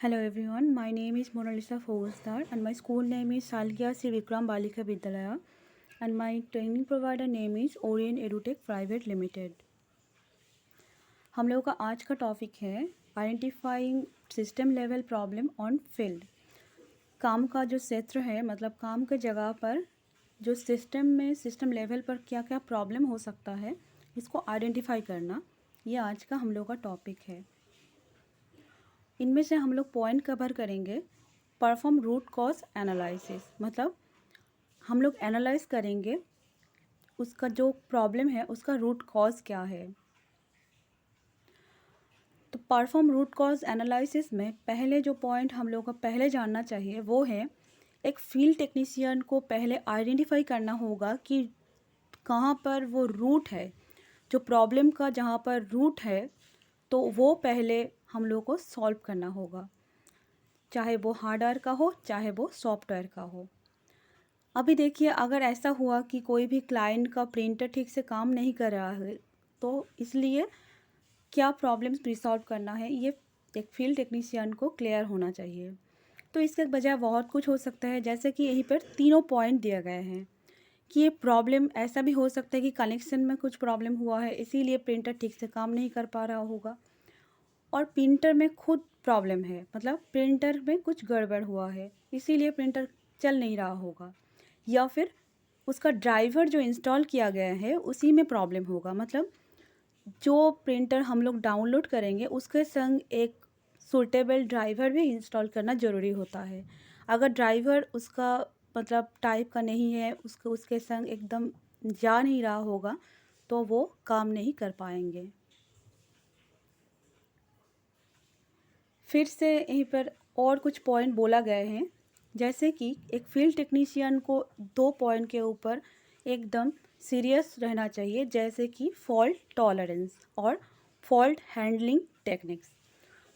Hello everyone, my name is Monalisa Fogastar and my school name is Salgia Sri Vikram Balika Vidyalaya and my training provider name is Orient Edutech Private Limited. हम लोगों का आज का topic है identifying system level problem on field. काम का जो क्षेत्र है मतलब काम के जगह पर जो सिस्टम लेवल पर क्या क्या प्रॉब्लम हो सकता है इसको आइडेंटिफाई करना, ये आज का हम लोग का टॉपिक है। इनमें से हम लोग पॉइंट कवर करेंगे। परफॉर्म रूट कॉज एनालिसिस, मतलब हम लोग एनालाइज करेंगे उसका जो प्रॉब्लम है उसका रूट कॉज क्या है। तो परफॉर्म रूट कॉज एनालिसिस में पहले जो पॉइंट हम लोग को पहले जानना चाहिए वो है, एक फील्ड टेक्नीशियन को पहले आइडेंटिफाई करना होगा कि कहाँ पर वो रूट है, जो प्रॉब्लम का जहाँ पर रूट है तो वो पहले हम लोग को सॉल्व करना होगा, चाहे वो हार्डवेयर का हो चाहे वो सॉफ्टवेयर का हो। अभी देखिए, अगर ऐसा हुआ कि कोई भी क्लाइंट का प्रिंटर ठीक से काम नहीं कर रहा है तो इसलिए क्या प्रॉब्लम्स रिसॉल्व करना है ये एक फील्ड टेक्नीशियन को क्लियर होना चाहिए। तो इसके बजाय बहुत कुछ हो सकता है, जैसे कि यहीं पर तीनों पॉइंट दिए गए हैं कि ये प्रॉब्लम ऐसा भी हो सकता है कि कनेक्शन में कुछ प्रॉब्लम हुआ है इसीलिए प्रिंटर ठीक से काम नहीं कर पा रहा होगा, और प्रिंटर में खुद प्रॉब्लम है, मतलब प्रिंटर में कुछ गड़बड़ हुआ है इसीलिए प्रिंटर चल नहीं रहा होगा, या फिर उसका ड्राइवर जो इंस्टॉल किया गया है उसी में प्रॉब्लम होगा। मतलब जो प्रिंटर हम लोग डाउनलोड करेंगे उसके संग एक सूटेबल ड्राइवर भी इंस्टॉल करना ज़रूरी होता है। अगर ड्राइवर उसका मतलब टाइप का नहीं है, उसके संग एकदम जा नहीं रहा होगा तो वो काम नहीं कर पाएंगे। फिर से यहीं पर और कुछ पॉइंट बोला गए हैं, जैसे कि एक फील्ड टेक्नीशियन को दो पॉइंट के ऊपर एकदम सीरियस रहना चाहिए, जैसे कि फॉल्ट टॉलरेंस और फॉल्ट हैंडलिंग टेक्निक्स।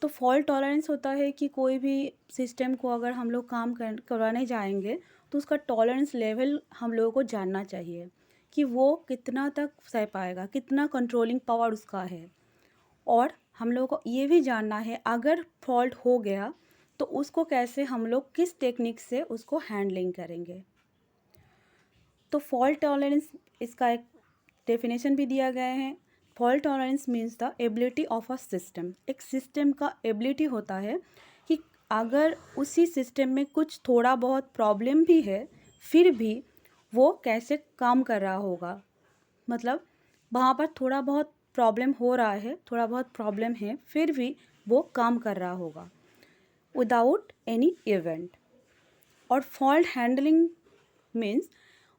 तो फॉल्ट टॉलरेंस होता है कि कोई भी सिस्टम को अगर हम लोग काम करवाने जाएंगे तो उसका टॉलरेंस लेवल हम लोगों को जानना चाहिए कि वो कितना तक सह पाएगा, कितना कंट्रोलिंग पावर उसका है। और हम लोगों को ये भी जानना है अगर फॉल्ट हो गया तो उसको कैसे हम लोग किस टेक्निक से उसको हैंडलिंग करेंगे। तो फॉल्ट टॉलरेंस, इसका एक डेफिनेशन भी दिया गया है। Fault tolerance means the ability of a system. एक सिस्टम का एबिलिटी होता है कि अगर उसी सिस्टम में कुछ थोड़ा बहुत प्रॉब्लम भी है फिर भी वो कैसे काम कर रहा होगा। मतलब वहाँ पर थोड़ा बहुत प्रॉब्लम हो रहा है, थोड़ा बहुत प्रॉब्लम है फिर भी वो काम कर रहा होगा विदाउट एनी इवेंट। और फॉल्ट हैंडलिंग मीन्स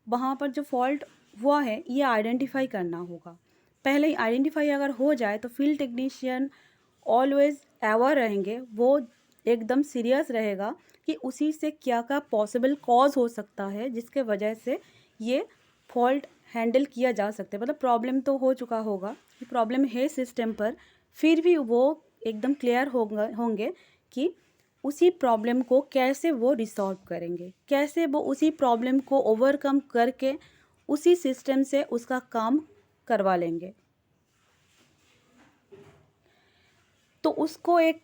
वहाँ पर जो फॉल्ट हुआ है ये आइडेंटिफाई करना होगा। पहले ही आइडेंटिफाई अगर हो जाए तो फील्ड टेक्नीशियन ऑलवेज अवेयर रहेंगे, वो एकदम सीरियस रहेगा कि उसी से क्या क्या पॉसिबल कॉज हो सकता है जिसके वजह से ये फॉल्ट हैंडल किया जा सकता है। मतलब प्रॉब्लम तो हो चुका होगा कि प्रॉब्लम है सिस्टम पर, फिर भी वो एकदम क्लियर होंगे कि उसी प्रॉब्लम को कैसे वो रिसॉल्व करेंगे, कैसे वो उसी प्रॉब्लम को ओवरकम करके उसी सिस्टम से उसका काम करवा लेंगे। तो उसको एक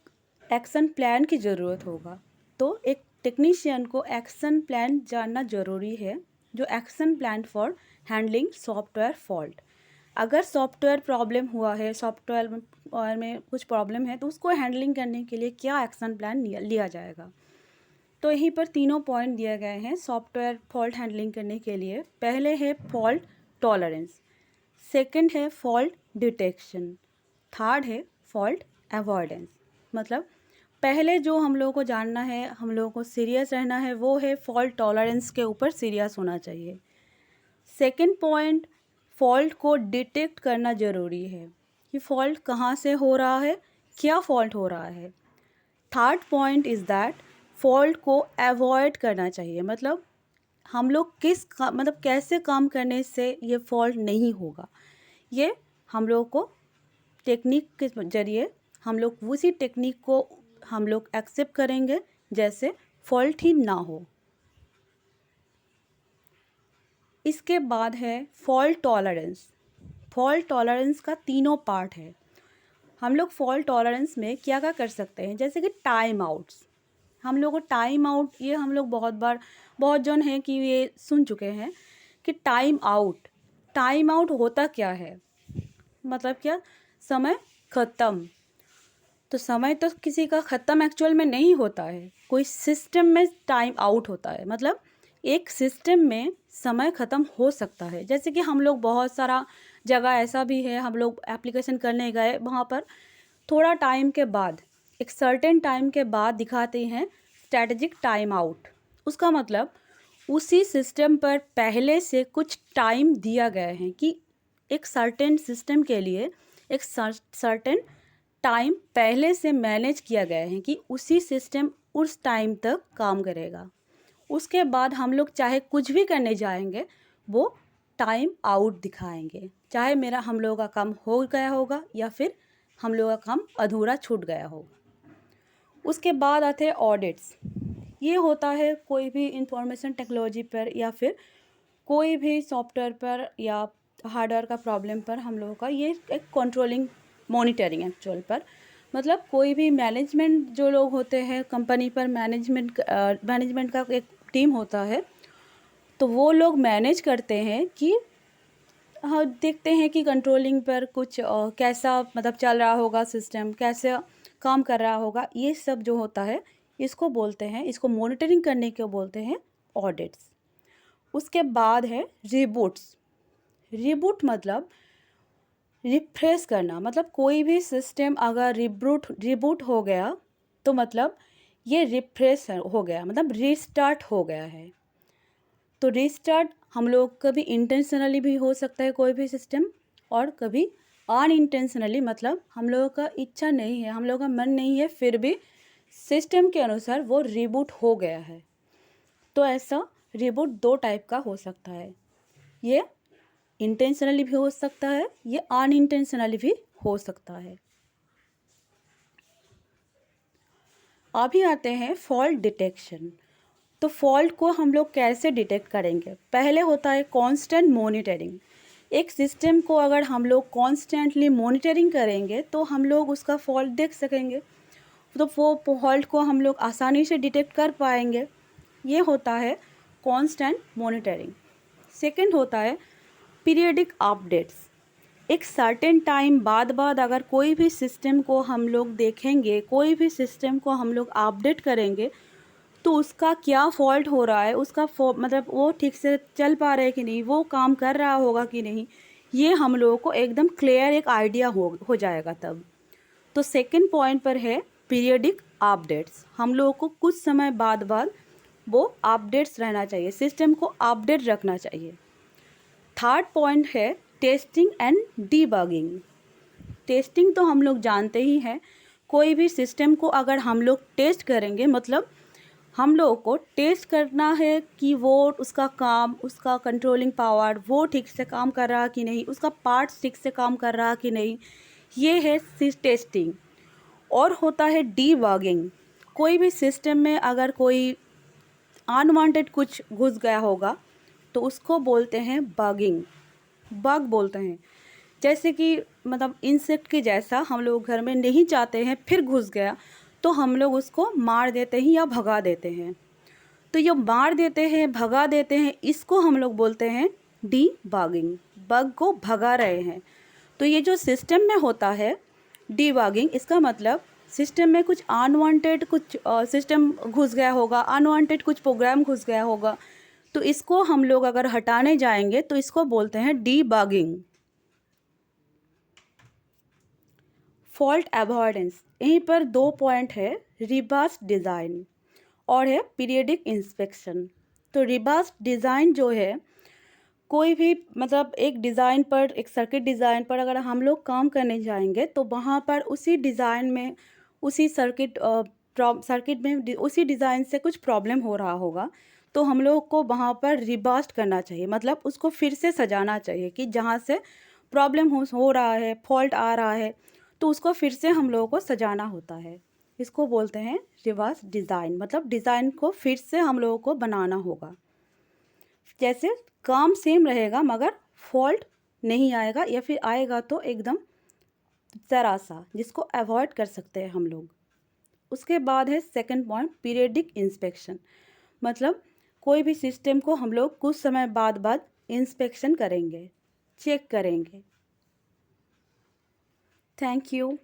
एक्शन प्लान की ज़रूरत होगा। तो एक टेक्नीशियन को एक्शन प्लान जानना ज़रूरी है, जो action plan for handling software fault. अगर सॉफ्टवेयर प्रॉब्लम हुआ है, सॉफ्टवेयर में कुछ प्रॉब्लम है तो उसको हैंडलिंग करने के लिए क्या एक्शन प्लान लिया जाएगा। तो यहीं पर तीनों पॉइंट दिए गए हैं सॉफ्टवेयर फॉल्ट हैंडलिंग करने के लिए। पहले है फॉल्ट टॉलरेंस, सेकंड है फॉल्ट डिटेक्शन, थर्ड है फॉल्ट अवॉइडेंस। मतलब पहले जो हम लोगों को जानना है, हम लोगों को सीरियस रहना है, वो है फॉल्ट टॉलरेंस के ऊपर सीरियस होना चाहिए। सेकंड पॉइंट, फॉल्ट को डिटेक्ट करना ज़रूरी है कि फॉल्ट कहाँ से हो रहा है, क्या फॉल्ट हो रहा है। Third point is that fault को अवॉइड करना चाहिए, मतलब हम लोग मतलब कैसे काम करने से ये फॉल्ट नहीं होगा, ये हम लोग को टेक्निक के ज़रिए हम लोग उसी टेक्निक को हम लोग एक्सेप्ट करेंगे जैसे फॉल्ट ही ना हो। इसके बाद है फॉल्ट टॉलरेंस। फॉल्ट टॉलरेंस का तीनों पार्ट है। हम लोग फॉल्ट टॉलरेंस में क्या क्या कर सकते हैं, जैसे कि टाइम आउट्स। हम लोग को टाइम आउट, ये हम लोग बहुत जन हैं कि ये सुन चुके हैं कि टाइम आउट होता क्या है, मतलब क्या, समय ख़त्म। तो समय तो किसी का ख़त्म एक्चुअल में नहीं होता है, कोई सिस्टम में टाइम आउट होता है, मतलब एक सिस्टम में समय ख़त्म हो सकता है। जैसे कि हम लोग बहुत सारा जगह ऐसा भी है, हम लोग एप्लीकेशन करने गए, वहाँ पर थोड़ा टाइम के बाद, एक सर्टेन टाइम के बाद दिखाते हैं स्ट्रैटेजिक टाइम आउट। उसका मतलब उसी सिस्टम पर पहले से कुछ टाइम दिया गया है कि एक सर्टेन सिस्टम के लिए एक सर्टेन टाइम पहले से मैनेज किया गया है कि उसी सिस्टम उस टाइम तक काम करेगा। उसके बाद हम लोग चाहे कुछ भी करने जाएंगे, वो टाइम आउट दिखाएंगे, चाहे हम लोगों का काम हो गया होगा या फिर हम लोगों का काम अधूरा छूट गया होगा। उसके बाद आते हैं ऑडिट्स। ये होता है कोई भी इंफॉर्मेशन टेक्नोलॉजी पर या फिर कोई भी सॉफ्टवेयर पर या हार्डवेयर का प्रॉब्लम पर हम लोगों का ये एक कंट्रोलिंग मॉनिटरिंग एक्चुअल पर, मतलब कोई भी मैनेजमेंट जो लोग होते हैं कंपनी पर, मैनेजमेंट का एक टीम होता है, तो वो लोग मैनेज करते हैं कि हाँ, देखते हैं कि कंट्रोलिंग पर कुछ कैसा मतलब चल रहा होगा, सिस्टम कैसे काम कर रहा होगा, ये सब जो होता है इसको बोलते हैं, इसको मॉनिटरिंग करने को बोलते हैं ऑडिट्स। उसके बाद है रिबूट्स। रिबूट मतलब रिफ्रेश करना, मतलब कोई भी सिस्टम अगर रिबूट हो गया तो मतलब ये रिफ्रेश हो गया, मतलब रीस्टार्ट हो गया है। तो रीस्टार्ट हम लोग कभी इंटेंशनली भी हो सकता है कोई भी सिस्टम, और कभी अनइंटेंशनली, मतलब हम लोगों का इच्छा नहीं है, हम लोगों का मन नहीं है, फिर भी सिस्टम के अनुसार वो रिबूट हो गया है। तो ऐसा रिबूट दो टाइप का हो सकता है, ये इंटेंशनली भी हो सकता है, ये अनइंटेंशनली भी हो सकता है। अभी आते हैं फॉल्ट डिटेक्शन। तो फॉल्ट को हम लोग कैसे डिटेक्ट करेंगे, पहले होता है कांस्टेंट मॉनिटरिंग। एक सिस्टम को अगर हम लोग कॉन्स्टेंटली मॉनिटरिंग करेंगे तो हम लोग उसका फॉल्ट देख सकेंगे, तो वो फॉल्ट को हम लोग आसानी से डिटेक्ट कर पाएंगे। ये होता है कांस्टेंट मॉनिटरिंग। सेकंड होता है पीरियडिक अपडेट्स। एक सर्टेन टाइम बाद अगर कोई भी सिस्टम को हम लोग देखेंगे, कोई भी सिस्टम को हम लोग अपडेट करेंगे, तो उसका क्या फॉल्ट हो रहा है, उसका मतलब वो ठीक से चल पा रहा है कि नहीं, वो काम कर रहा होगा कि नहीं, ये हम लोगों को एकदम क्लियर एक आइडिया हो जाएगा तब। तो सेकंड पॉइंट पर है पीरियडिक अपडेट्स। हम लोगों को कुछ समय बाद वो अपडेट्स रहना चाहिए, सिस्टम को अपडेट रखना चाहिए। थर्ड पॉइंट है टेस्टिंग एंड डीबगिंग। टेस्टिंग तो हम लोग जानते ही हैं, कोई भी सिस्टम को अगर हम लोग टेस्ट करेंगे, मतलब हम लोगों को टेस्ट करना है कि वो उसका काम, उसका कंट्रोलिंग पावर वो ठीक से काम कर रहा कि नहीं, उसका पार्ट्स ठीक से काम कर रहा कि नहीं, ये है टेस्टिंग। और होता है डीबगिंग। कोई भी सिस्टम में अगर कोई अनवांटेड कुछ घुस गया होगा तो उसको बोलते हैं बगिंग, बग बोलते हैं। जैसे कि मतलब इंसेक्ट के जैसा हम लोग घर में नहीं चाहते हैं, फिर घुस गया तो हम लोग उसको मार देते हैं या भगा देते हैं। तो ये मार देते हैं, भगा देते हैं, इसको हम लोग बोलते हैं डीबगिंग, बग को भगा रहे हैं। तो ये जो सिस्टम में होता है डीबगिंग, इसका मतलब सिस्टम में कुछ अनवांटेड कुछ सिस्टम घुस गया होगा, अनवांटेड कुछ प्रोग्राम घुस गया होगा, तो इसको हम लोग अगर हटाने जाएंगे तो इसको बोलते हैं डीबगिंग। फॉल्ट अवॉइडेंस, यहीं पर दो पॉइंट है, रिवर्स डिज़ाइन और है पीरियडिक इंस्पेक्शन। तो रिवर्स डिज़ाइन जो है, कोई भी मतलब एक डिज़ाइन पर, एक सर्किट डिज़ाइन पर अगर हम लोग काम करने जाएंगे तो वहाँ पर उसी डिज़ाइन में, उसी सर्किट में उसी डिज़ाइन से कुछ प्रॉब्लम हो रहा होगा, तो हम लोग को वहाँ पर रिबास्ट करना चाहिए, मतलब उसको फिर से सजाना चाहिए कि जहाँ से प्रॉब्लम हो रहा है, फॉल्ट आ रहा है, तो उसको फिर से हम लोगों को सजाना होता है। इसको बोलते हैं रिवर्स डिज़ाइन, मतलब डिज़ाइन को फिर से हम लोगों को बनाना होगा। जैसे काम सेम रहेगा मगर फॉल्ट नहीं आएगा, या फिर आएगा तो एकदम ज़रा सा, जिसको अवॉइड कर सकते हैं हम लोग। उसके बाद है सेकंड पॉइंट, पीरियडिक इंस्पेक्शन। मतलब कोई भी सिस्टम को हम लोग कुछ समय बाद इंस्पेक्शन करेंगे, चेक करेंगे। Thank you.